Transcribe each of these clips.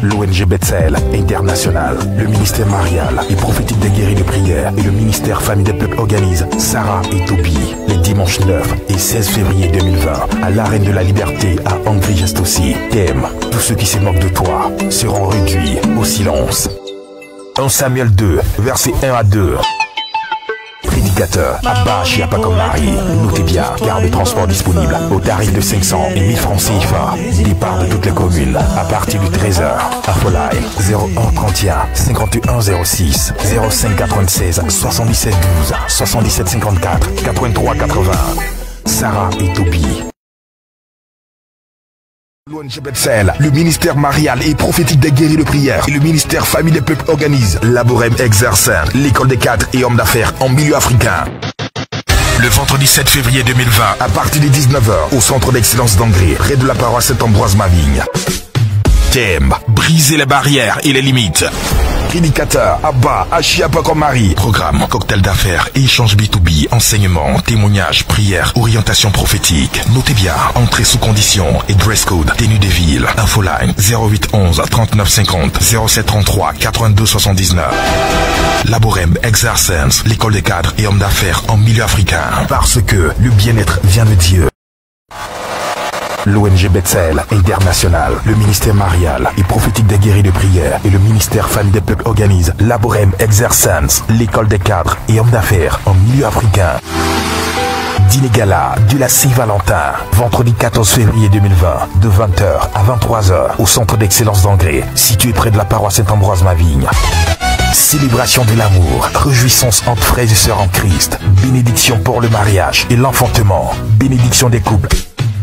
L'ONG Bethel International, le ministère marial et prophétique des guéris de prière et le ministère Famille des Peuples organisent Sarah et Toby les dimanches 9 et 16 février 2020 à l'Arène de la Liberté à Angry-Gestossi. Thème: tous ceux qui se moquent de toi seront réduits au silence. 1 Samuel 2, versets 1 à 2. Prédicateur Abba Chiapakomari. Notez bien, carte de transport disponible au tarif de 500 et 1000 francs CFA. Départ de toutes les communes à partir du 13h. Infoline 01 31 51 06 05 96 77 12 77 54 83 80. Sarah et Toby. L'ONG Bethel, le ministère marial et prophétique des guéris de prière et le ministère Famille des Peuples organisent Laborem Exercen, l'école des cadres et hommes d'affaires en milieu africain. Le vendredi 7 février 2020, à partir de 19h, au centre d'excellence d'Angry, près de la paroisse Saint-Ambroise-Mavigne. Thème: briser les barrières et les limites. Prédicateur Abba Chiapakomari. Programme: cocktail d'affaires et échange B2B, enseignement, témoignages, prières, orientation prophétique. Notez bien, entrée sous condition et dress code, tenue des villes. Infoline 08 11 39 50 07 33 82 79. Laborem Exercens, l'école des cadres et hommes d'affaires en milieu africain. Parce que le bien-être vient de Dieu. L'ONG Bethel International, le ministère marial et prophétique des guéris de prière et le ministère Famille des Peuples organisent Laborem Exercens, l'école des cadres et hommes d'affaires en milieu africain. Dîner gala de la Saint-Valentin, vendredi 14 février 2020, de 20h à 23h au centre d'excellence d'Angry, situé près de la paroisse Saint-Ambroise-Mavigne. Célébration de l'amour, réjouissance entre frères et sœurs en Christ, bénédiction pour le mariage et l'enfantement, bénédiction des couples.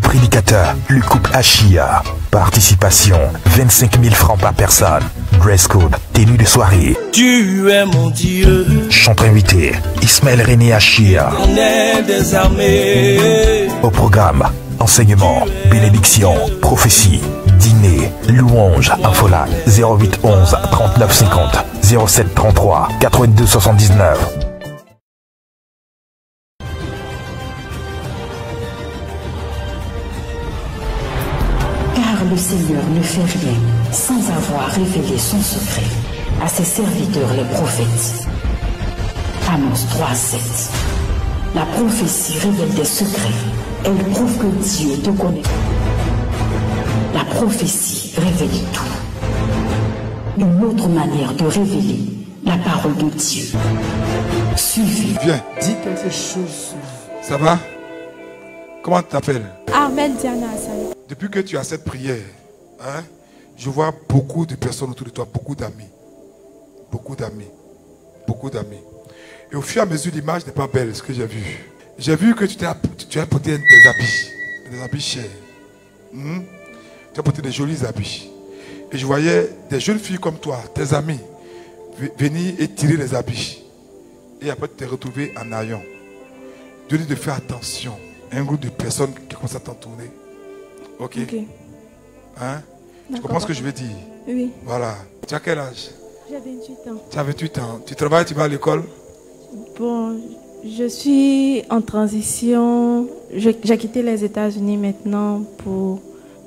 Prédicateur, le couple Achia. Participation, 25 000 francs par personne. Dress code, tenue de soirée. Tu es mon Dieu. Chanteur invité, Ismaël René Achia. Des armées. Au programme, enseignement, bénédiction, prophétie, dîner, louange, infoline 08 11 39 50 07 33 82 79. Le Seigneur ne fait rien sans avoir révélé son secret à ses serviteurs les prophètes. Amos 3:7. La prophétie révèle des secrets. Elle prouve que Dieu te connaît. La prophétie révèle tout. Une autre manière de révéler la parole de Dieu. Suivez. Viens. Dis quelque chose. Ça va? Comment tu t'appelles? Armel Diana Hassan. Depuis que tu as cette prière, hein, je vois beaucoup de personnes autour de toi, beaucoup d'amis. Beaucoup d'amis. Beaucoup d'amis. Et au fur et à mesure, l'image n'est pas belle, ce que j'ai vu. J'ai vu que tu as porté des habits chers. Tu as porté des jolis habits. Et je voyais des jeunes filles comme toi, tes amis, venir et tirer les habits. Et après te retrouver en haillons. Dieu dit de faire attention. Un groupe de personnes qui commencent à t'entourer. Ok. Hein? Tu comprends ce que je veux dire? Oui. Voilà. Tu as quel âge? J'ai 28 ans. Tu as 28 ans. Tu travailles, tu vas à l'école? Bon, je suis en transition. J'ai quitté les États-Unis maintenant pour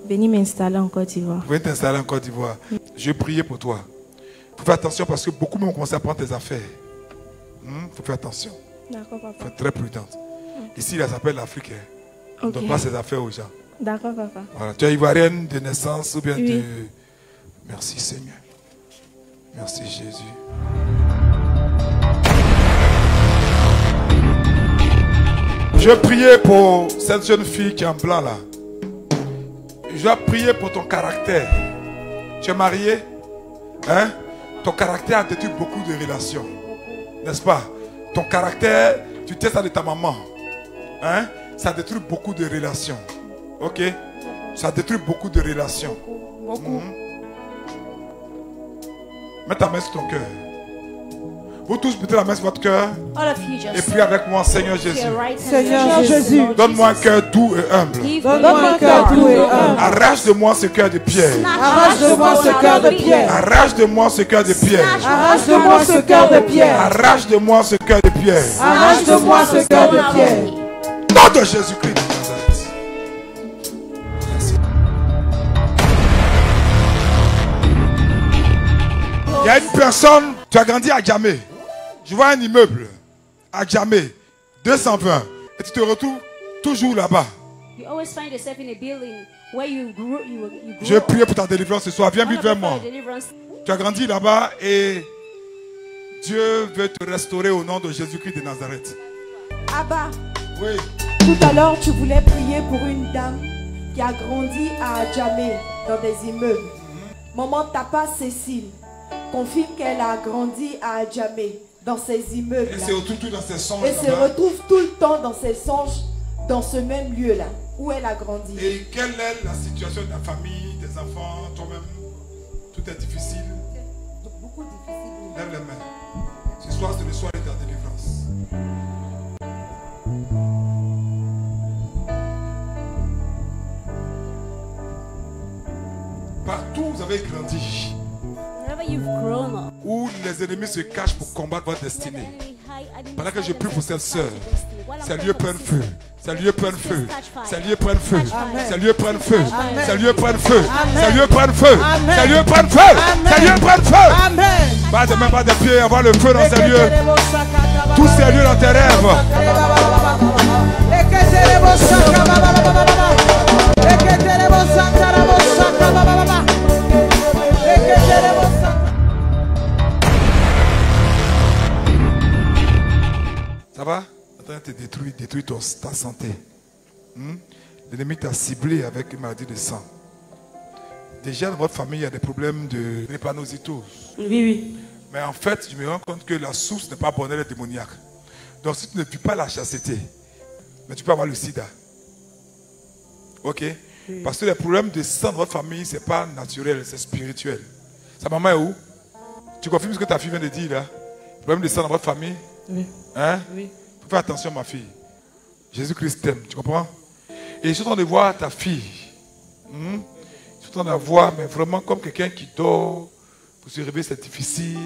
venir m'installer en Côte d'Ivoire. Pour t'installer en Côte d'Ivoire. Je vais prier pour toi. Il faut faire attention parce que beaucoup m'ont commencé à prendre tes affaires. Il faut faire attention. D'accord, papa. Il faut être très prudente. Ici, ça s'appelle l'Afrique. On ne donne pas ses affaires aux gens. D'accord, papa. Voilà. Tu es ivoirienne de naissance ou bien oui. de... Merci Seigneur. Merci Jésus. Je vais prier pour cette jeune fille qui est en blanc là. Je vais prier pour ton caractère. Tu es marié? Hein? Ton caractère a détruit beaucoup de relations. N'est-ce pas? Ton caractère, tu testes ça de ta maman. Hein? Ça détruit beaucoup de relations. Ok? Ça détruit beaucoup de relations. Beaucoup. Mets ta main sur ton cœur. Vous tous mettez la main sur votre cœur. Et priez avec moi, Seigneur Jésus. Seigneur Jésus, donne-moi un cœur doux et humble. donne-moi un cœur doux et humble. Arrache de moi ce cœur de pierre. Arrache de moi ce cœur de pierre. Arrache de moi ce cœur de pierre. Arrache de moi ce cœur de pierre. Arrache de moi ce cœur de pierre. Arrache de moi ce cœur de pierre. Nom de Jésus-Christ de Nazareth. Il y a une personne, tu as grandi à Djamé. Je vois un immeuble à Djamé, 220. Et tu te retrouves toujours là-bas. Je vais prier pour ta délivrance ce soir. Viens vite vers moi. Tu as grandi là-bas et Dieu veut te restaurer au nom de Jésus-Christ de Nazareth. Abba, Oui. tout à l'heure, tu voulais prier pour une dame qui a grandi à Djamé, dans des immeubles. Maman Tapa Cécile confirme qu'elle a grandi à Djamé, dans ces immeubles. Elle se retrouve tout dans ses songes. Elle se retrouve tout le temps dans ses songes, dans ce même lieu-là, où elle a grandi. Et quelle est la situation de ta famille, des enfants, toi-même? Tout est difficile. Beaucoup difficile. Lève les mains. Ce soir, c'est le soir de ta délivrance. Partout où vous avez grandi, où les ennemis se cachent pour combattre votre destinée. Pendant que je prie pour cette sœur, ces lieux prennent feu. Ces lieux prennent feu. Ces lieux prennent feu. Ces lieux prennent feu. Ces lieux prennent feu. Ces lieux prennent feu. Ces lieux prennent feu. Ces lieux prennent feu. Pas de main, pas de pied, avoir le feu dans ces lieux. Tous ces lieux dans tes rêves. Ça va? En train de te détruire ta santé. L'ennemi t'a ciblé avec une maladie de sang. Déjà dans votre famille, il y a des problèmes de drépanocytose. Oui. Mais en fait, je me rends compte que la source n'est pas bonne, elle est démoniaque. Donc si tu ne vis pas la chasteté, mais tu peux avoir le sida. Ok? Oui. Parce que les problèmes de sang dans votre famille, ce n'est pas naturel, c'est spirituel. Sa maman est où? Tu confirmes ce que ta fille vient de dire là? Problème de sang dans votre famille? Oui. Hein? Oui. Il faut faire attention, ma fille. Jésus-Christ t'aime, tu comprends? Et je suis en train de voir ta fille. Je suis en train de la voir, mais vraiment comme quelqu'un qui dort. Pour se réveiller, c'est difficile.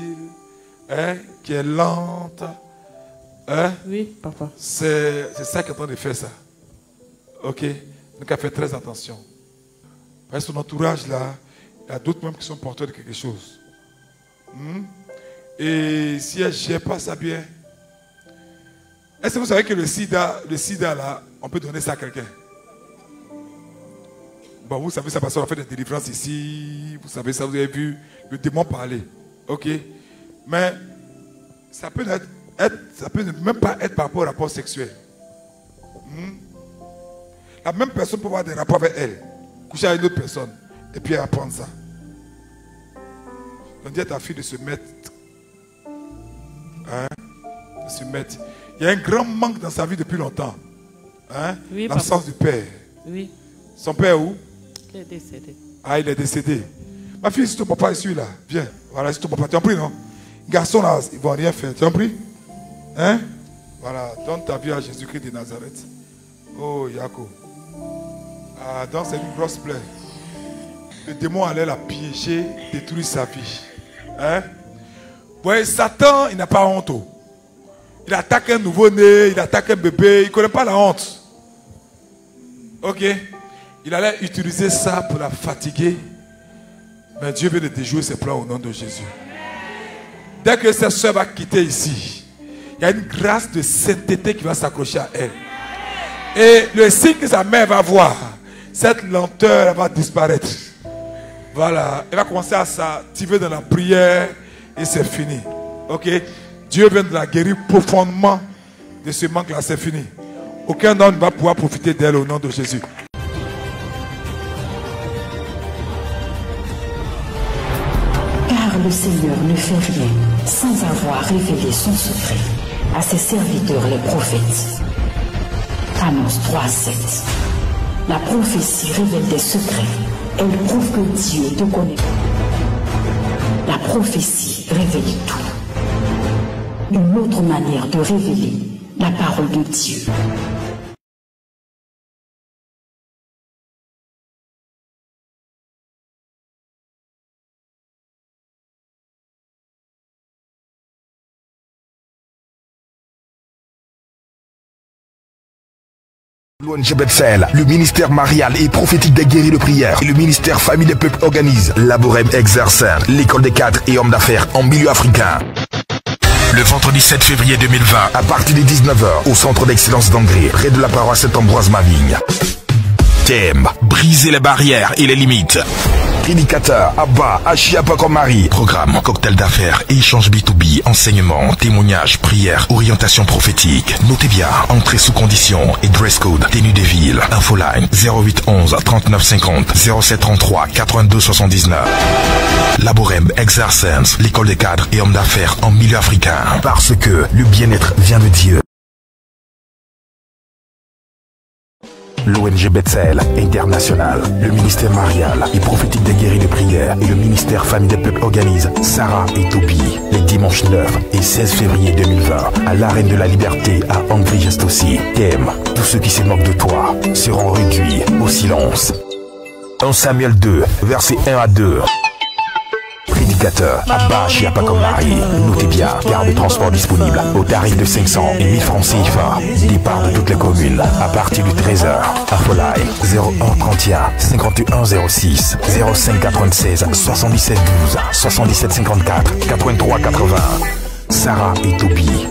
Hein? Qui est lente. Hein? Oui, papa. C'est ça qui est en train de faire ça. Ok? Donc, elle fait très attention. Parce que son entourage, là, il y a d'autres même qui sont porteurs de quelque chose. Et si elle ne gère pas ça bien, est-ce que vous savez que le sida, là, on peut donner ça à quelqu'un? Bon, vous savez ça parce qu'on a fait des délivrances ici. Vous savez ça, vous avez vu le démon parler. Ok? Mais ça peut même pas être par rapport au rapport sexuel. La même personne peut avoir des rapports avec elle, coucher avec une autre personne, et puis apprendre ça. On dit à ta fille de se mettre. Hein? De se mettre. Il y a un grand manque dans sa vie depuis longtemps. Hein? Oui, l'absence du père. Oui. Son père où? Il est décédé. Ah, il est décédé. Ma fille, si ton papa est celui-là, viens. Voilà, si ton papa, tu en pries, non? Garçon là, ils ne vont rien faire. Tu en pries? Hein? Voilà, donne ta vie à Jésus-Christ de Nazareth. Oh, Yako. Ah, donc c'est une grosse plaie. Le démon allait la piéger, détruire sa vie. Hein? Ouais, Satan, il n'a pas honte. Il attaque un nouveau-né, il attaque un bébé, il ne connaît pas la honte. Ok? Il allait utiliser ça pour la fatiguer. Mais Dieu veut de déjouer ses plans au nom de Jésus. Dès que cette soeur va quitter ici, il y a une grâce de sainteté qui va s'accrocher à elle. Et le signe que sa mère va voir, cette lenteur elle va disparaître. Voilà. Elle va commencer à s'activer dans la prière et c'est fini. Ok? Dieu vient de la guérir profondément de ce manque-là, c'est fini. Aucun homme ne va pouvoir profiter d'elle au nom de Jésus. Car le Seigneur ne fait rien sans avoir révélé son secret à ses serviteurs les prophètes. Amos 3:7. La prophétie révèle des secrets. Elle prouve que Dieu te connaît. La prophétie révèle tout. Une autre manière de révéler la parole de Dieu. L'ONG Bethel, le ministère marial et prophétique des guéris de prière et le ministère Famille des Peuples organise Laborem Exercer, l'école des cadres et hommes d'affaires en milieu africain. Le vendredi 7 février 2020, à partir de 19h, au centre d'excellence d'Angré, près de la paroisse Saint-Ambroise-Mavigne. Thème, briser les barrières et les limites. Prédicateur, Abba, Achiapakomari. Programme, cocktail d'affaires et échange B2B, enseignement, témoignages, prières, orientation prophétique. Notez bien, entrée sous condition et dress code, tenue des villes. Infoline 0811 39 50 0733 82 79. Laborem Exercens, l'école des cadres et hommes d'affaires en milieu africain. Parce que le bien-être vient de Dieu. L'ONG Bethel International, le ministère marial et prophétique des guéris de prière et le ministère Famille des Peuples organisent Sarah et Toby les dimanches 9 et 16 février 2020 à l'Arène de la Liberté à Angry-Gestossi. Thème, tous ceux qui se moquent de toi seront réduits au silence. 1 Samuel 2, versets 1 à 2. Prédicateur, Abba Chiapakomari. Notez bien, carte de transport disponible au tarif de 500 et 1000 francs CFA. Départ de toutes les communes à partir de 13h. Infoline 01 31 51 06 05 96 77 12 77 54 83 80. Sarah et Toby.